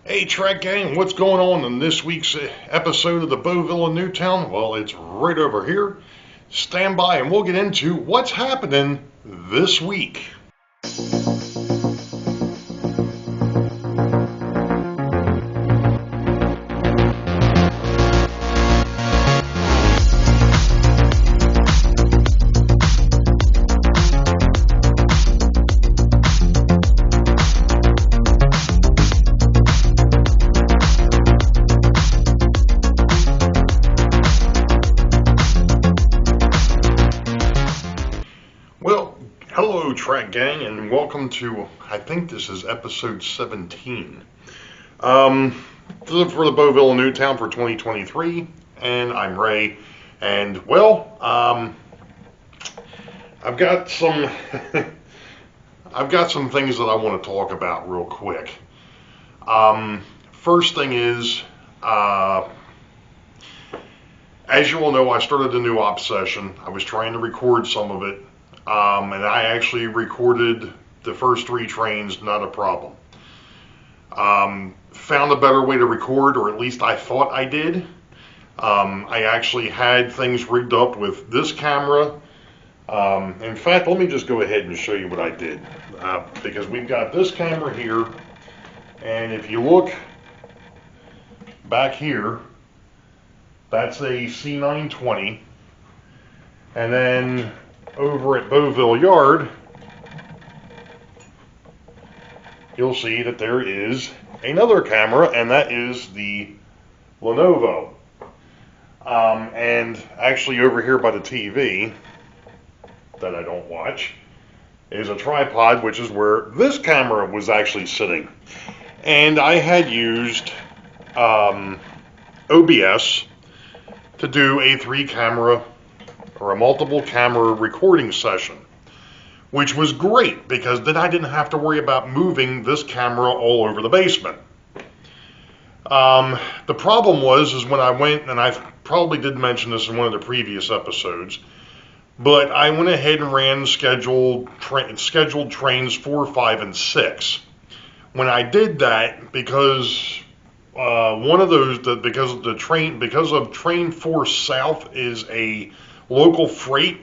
Hey Track Gang, what's going on in this week's episode of the Boeville in Newtown? Well, it's right over here. Stand by and we'll get into what's happening this week. Well, hello Track Gang, and welcome to, I think this is episode 17 for the Boeville in Newtown for 2023, and I'm Ray, and well, I've got some I've got some things that I want to talk about real quick. First thing is, as you all know, I started a new op session. I was trying to record some of it. And I actually recorded the first 3 trains, not a problem. Found a better way to record, or at least I thought I did. I actually had things rigged up with this camera. In fact, let me just go ahead and show you what I did. Because we've got this camera here, and if you look back here, that's a C920. And then over at Boeville Yard, you'll see that there is another camera, and that is the Lenovo. And actually over here by the TV, that I don't watch, is a tripod, which is where this camera was actually sitting. And I had used OBS to do a 3-camera or a multiple camera recording session, which was great because then I didn't have to worry about moving this camera all over the basement. The problem was when I went, and I probably did mention this in one of the previous episodes, but I went ahead and ran scheduled trains 4, 5, and 6. When I did that, because because of train 4 south is a local freight,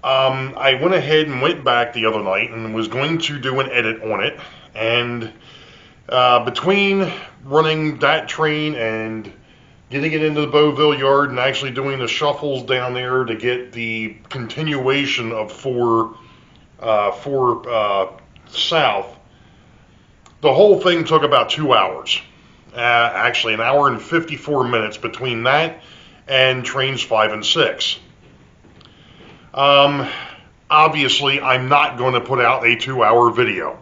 I went ahead and went back the other night and was going to do an edit on it, and between running that train and getting it into the Boeville Yard and actually doing the shuffles down there to get the continuation of 4 south, the whole thing took about 2 hours. Actually, 1 hour and 54 minutes between that and trains 5 and 6. Obviously, I'm not going to put out a 2-hour video.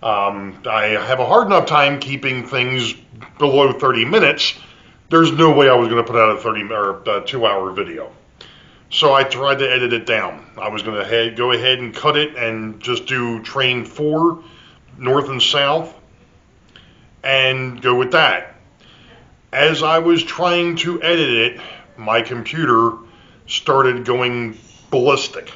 I have a hard enough time keeping things below 30 minutes. There's no way I was going to put out a 2-hour video. So I tried to edit it down. I was going to go ahead and cut it and just do train 4, north and south, and go with that. As I was trying to edit it, my computer started going ballistic.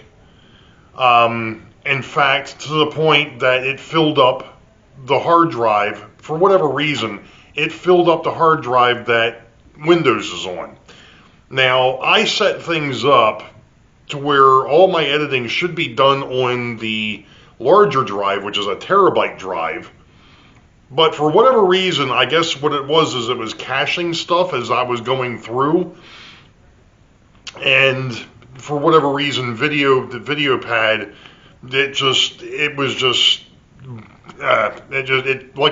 In fact, to the point that it filled up the hard drive. For whatever reason, it filled up the hard drive that Windows is on. Now, I set things up to where all my editing should be done on the larger drive, which is a terabyte drive. But for whatever reason, I guess what it was is it was caching stuff as I was going through. And for whatever reason, the video pad, like I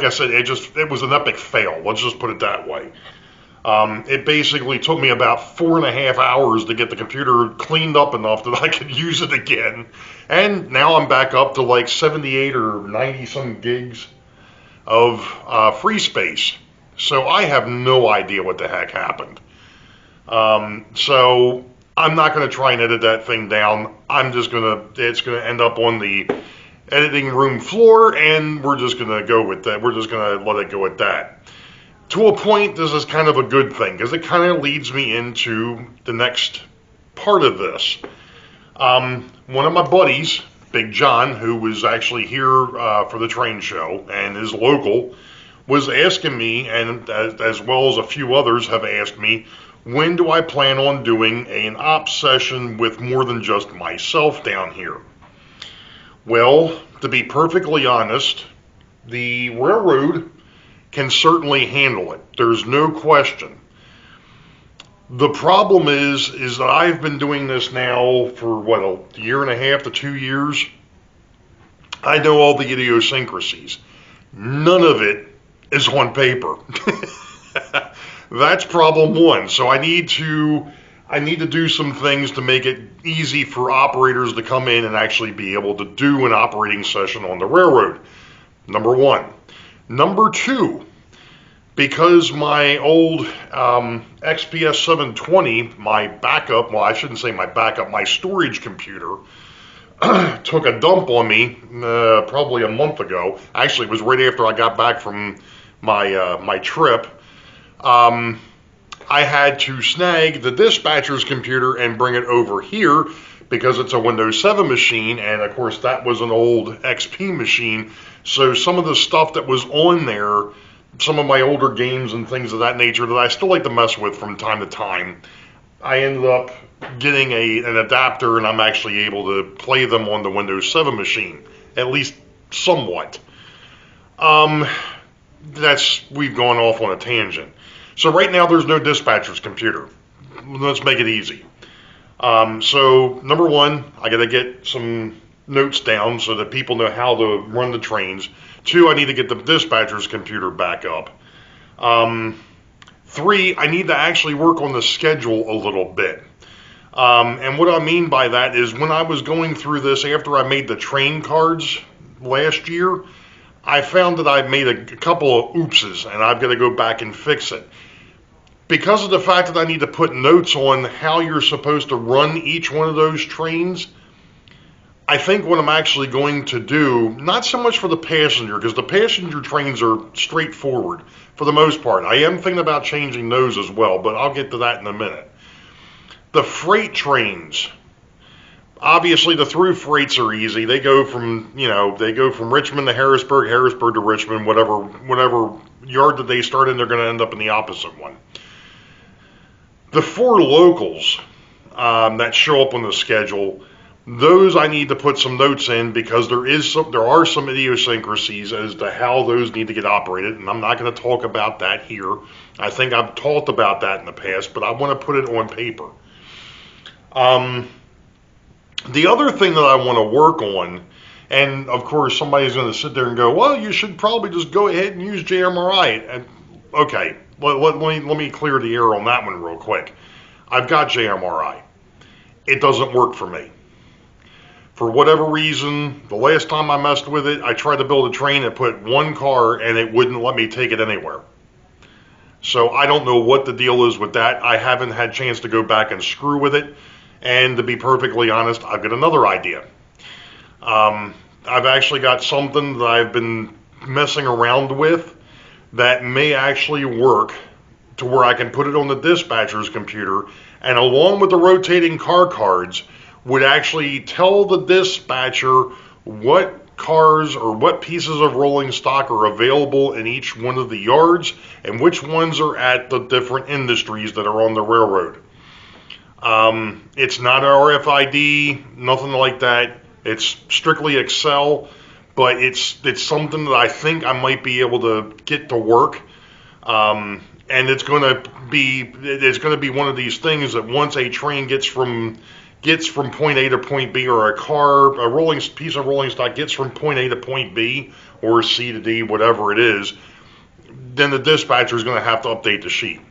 said, it was an epic fail. Let's just put it that way. It basically took me about 4.5 hours to get the computer cleaned up enough that I could use it again. And now I'm back up to like 78 or 90 some gigs of free space. So I have no idea what the heck happened. So I'm not going to try and edit that thing down. It's going to end up on the editing room floor, and we're just going to go with that. We're just going to let it go at that. To a point, this is kind of a good thing, because it kind of leads me into the next part of this. One of my buddies, Big John, who was actually here for the train show and is local, was asking me, and as well as a few others have asked me, when do I plan on doing an ops session with more than just myself down here? Well, to be perfectly honest, the railroad can certainly handle it. There's no question. The problem is that I've been doing this now for what, a year and a half to 2 years. I know all the idiosyncrasies. None of it is on paper. That's problem one. So I need to do some things to make it easy for operators to come in and actually be able to do an operating session on the railroad. Number one. Number two, because my old XPS 720, my backup, well, I shouldn't say my backup, my storage computer, took a dump on me probably a month ago. Actually, it was right after I got back from my trip. I had to snag the dispatcher's computer and bring it over here because it's a Windows 7 machine, and of course that was an old XP machine. So some of the stuff that was on there, some of my older games and things of that nature that I still like to mess with from time to time, I ended up getting an adapter, and I'm actually able to play them on the Windows 7 machine, at least somewhat. We've gone off on a tangent. So right now there's no dispatcher's computer. Let's make it easy. So number one, I got to get some notes down so that people know how to run the trains. Two, I need to get the dispatcher's computer back up. Three, I need to actually work on the schedule a little bit. And what I mean by that is when I was going through this after I made the train cards last year, I found that I made a couple of oopses, and I've got to go back and fix it. Because of the fact that I need to put notes on how you're supposed to run each one of those trains, I think what I'm actually going to do, not so much for the passenger, because the passenger trains are straightforward for the most part. I am thinking about changing those as well, but I'll get to that in a minute. The freight trains, obviously the through freights are easy. They go from Richmond to Harrisburg, Harrisburg to Richmond, whatever yard that they start in, they're going to end up in the opposite one. The four locals that show up on the schedule, those I need to put some notes in because there are some idiosyncrasies as to how those need to get operated, and I'm not going to talk about that here. I think I've talked about that in the past, but I want to put it on paper. The other thing that I want to work on, and of course somebody's going to sit there and go, well, you should probably just go ahead and use JMRI. And, okay, let me clear the air on that one real quick. I've got JMRI. It doesn't work for me. For whatever reason, the last time I messed with it, I tried to build a train and put one car and it wouldn't let me take it anywhere. So I don't know what the deal is with that. I haven't had a chance to go back and screw with it. And to be perfectly honest, I've got another idea. I've actually got something that I've been messing around with that may actually work to where I can put it on the dispatcher's computer, and along with the rotating car cards, would actually tell the dispatcher what cars or what pieces of rolling stock are available in each one of the yards and which ones are at the different industries that are on the railroad. It's not RFID, nothing like that. It's strictly Excel, but it's something that I think I might be able to get to work. And it's going to be one of these things that once a train gets from point A to point B, or a piece of rolling stock gets from point A to point B, or C to D, whatever it is, then the dispatcher is going to have to update the sheet.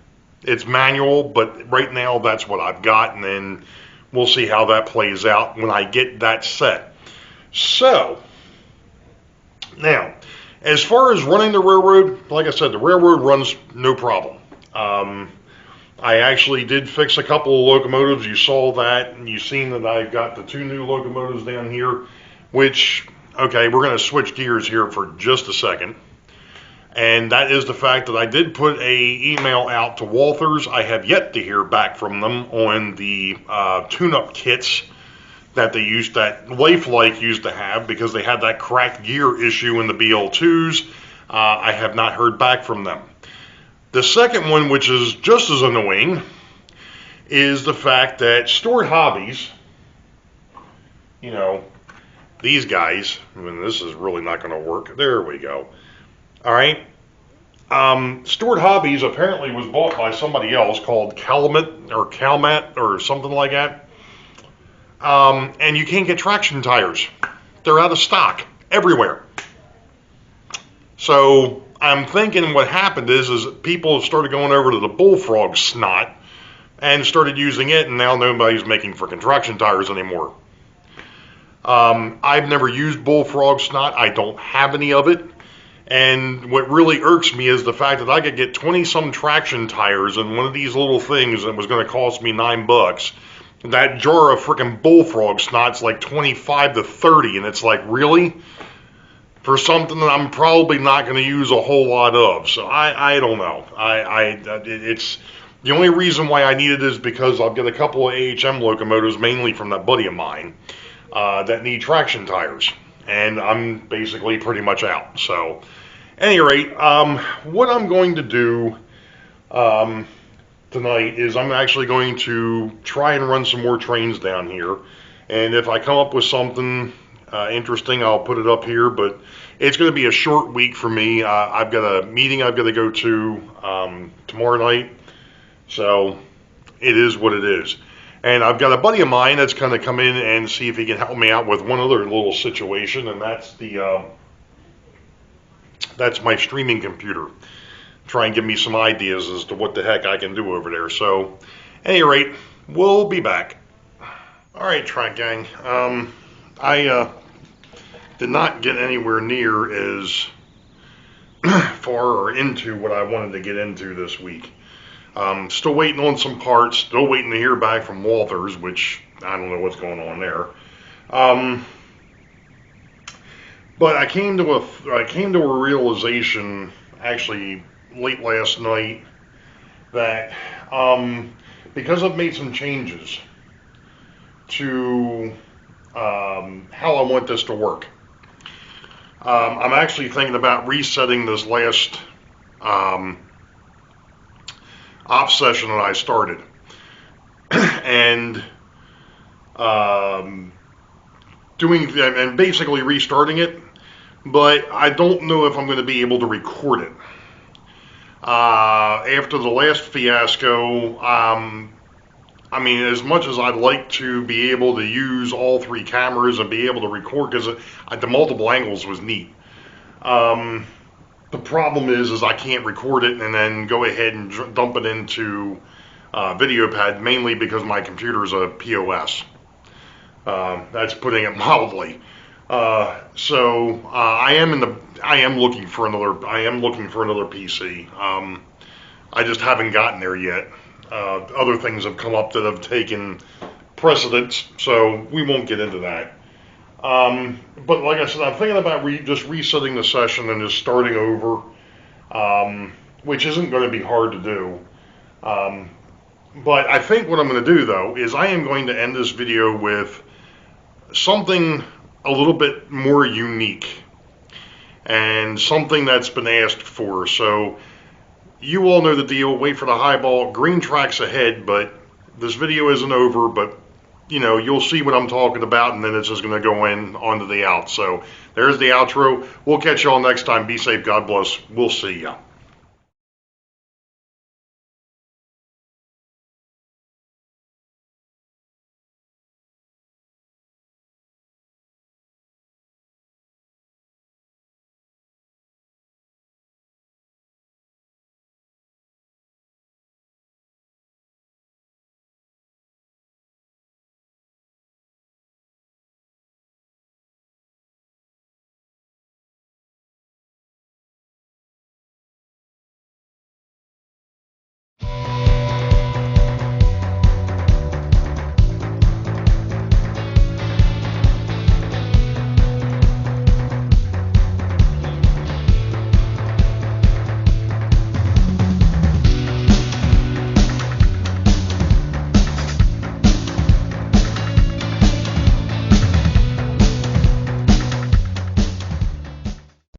It's manual, but right now that's what I've got, and then we'll see how that plays out when I get that set. So, now, as far as running the railroad, like I said, the railroad runs no problem. I actually did fix a couple of locomotives. You saw that, and you've seen that I've got the two new locomotives down here, which, okay, we're going to switch gears here for just a second. And that is the fact that I did put an email out to Walthers. I have yet to hear back from them on the tune-up kits that Lifelike used to have, because they had that cracked gear issue in the BL2s. I have not heard back from them. The second one, which is just as annoying, is the fact that Stored Hobbies, you know, these guys, I mean, this is really not going to work. There we go. All right. Stored Hobbies apparently was bought by somebody else called Calmat or something like that. And you can't get traction tires. They're out of stock everywhere. So I'm thinking what happened is people started going over to the Bullfrog snot and started using it, and now nobody's making freaking traction tires anymore. I've never used Bullfrog snot. I don't have any of it. And what really irks me is the fact that I could get 20-some traction tires in one of these little things that was going to cost me $9. That jar of freaking Bullfrog snot's like 25 to 30, and it's like, really? For something that I'm probably not going to use a whole lot of. So I don't know. It's the only reason why I need it is because I've got a couple of AHM locomotives, mainly from that buddy of mine, that need traction tires. And I'm basically pretty much out. So, at any rate, what I'm going to do tonight is I'm actually going to try and run some more trains down here. And if I come up with something interesting, I'll put it up here. But it's going to be a short week for me. I've got a meeting I've got to go to tomorrow night. So, it is what it is. And I've got a buddy of mine that's going to come in and see if he can help me out with one other little situation, and that's that's my streaming computer. Try and give me some ideas as to what the heck I can do over there. So, at any rate, we'll be back. All right, Track Gang. I did not get anywhere near as far or into what I wanted to get into this week. Still waiting on some parts, still waiting to hear back from Walters, which I don't know what's going on there. But I came to a realization actually late last night that because I've made some changes to how I want this to work, I'm actually thinking about resetting this last op session that I started and basically restarting it, but I don't know if I'm going to be able to record it. After the last fiasco, I mean, as much as I'd like to be able to use all three cameras and be able to record, because the multiple angles was neat. The problem is I can't record it and then go ahead and dump it into VideoPad, mainly because my computer is a POS. That's putting it mildly. So I am looking for another PC. I just haven't gotten there yet. Other things have come up that have taken precedence, so we won't get into that. But like I said, I'm thinking about just resetting the session and just starting over, which isn't going to be hard to do. But I think what I'm going to do, though, is I am going to end this video with something a little bit more unique and something that's been asked for. So you all know the deal. Wait for the highball. Green tracks ahead, but this video isn't over, but you know, you'll see what I'm talking about, and then it's just going to go onto the out. So there's the outro. We'll catch y'all next time. Be safe. God bless. We'll see ya.